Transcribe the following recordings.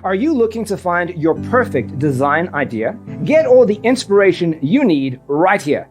Are you looking to find your perfect design idea? Get all the inspiration you need right here.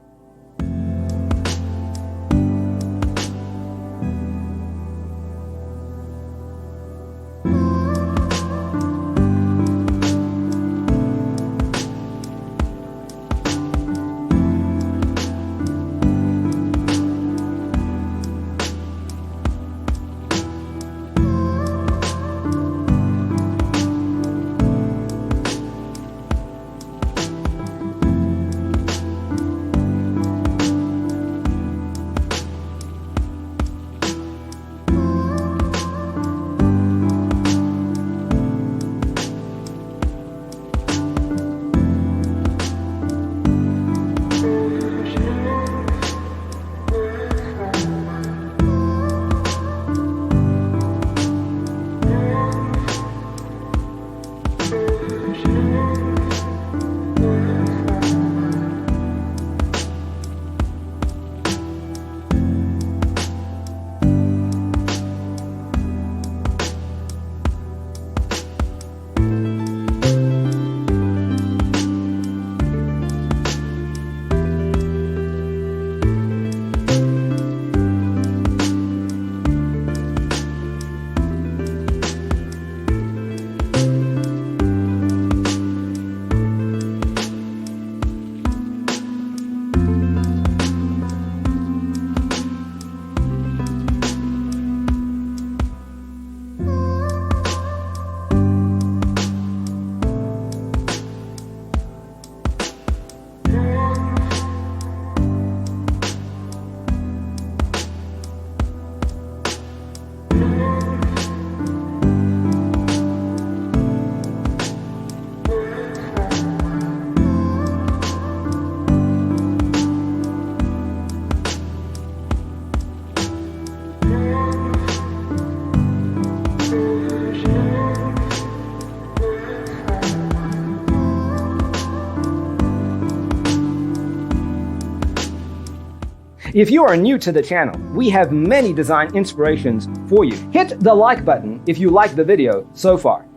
If you are new to the channel, we have many design inspirations for you. Hit the like button if you like the video so far.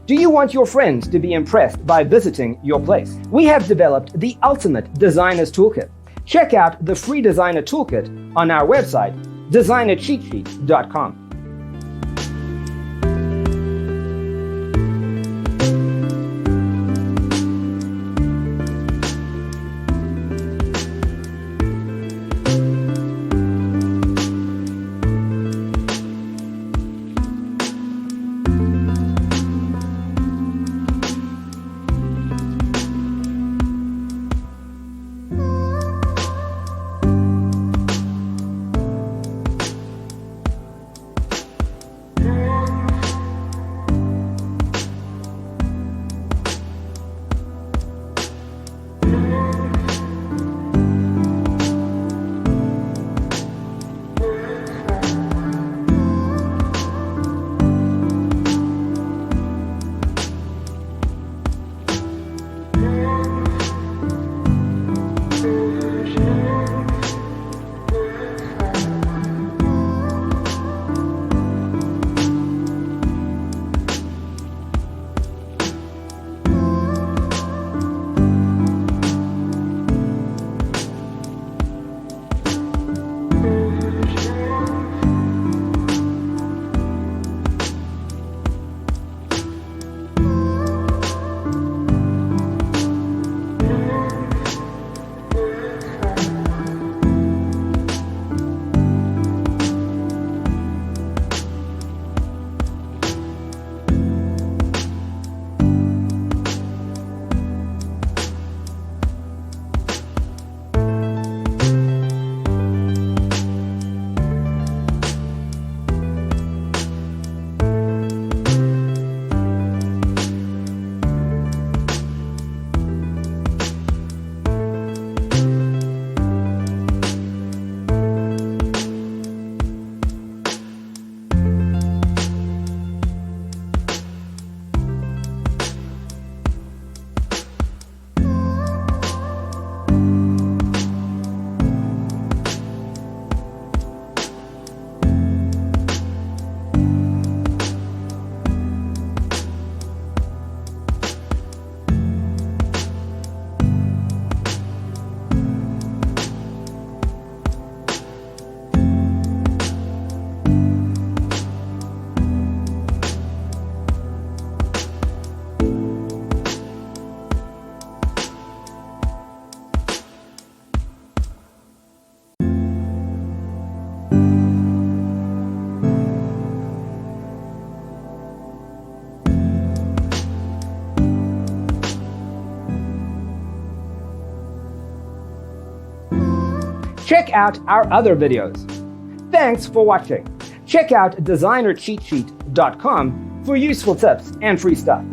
Do you want your friends to be impressed by visiting your place? We have developed the ultimate designer's toolkit. Check out the free designer toolkit on our website, designercheatsheet.com. Check out our other videos. Thanks for watching. Check out designercheatsheet.com for useful tips and free stuff.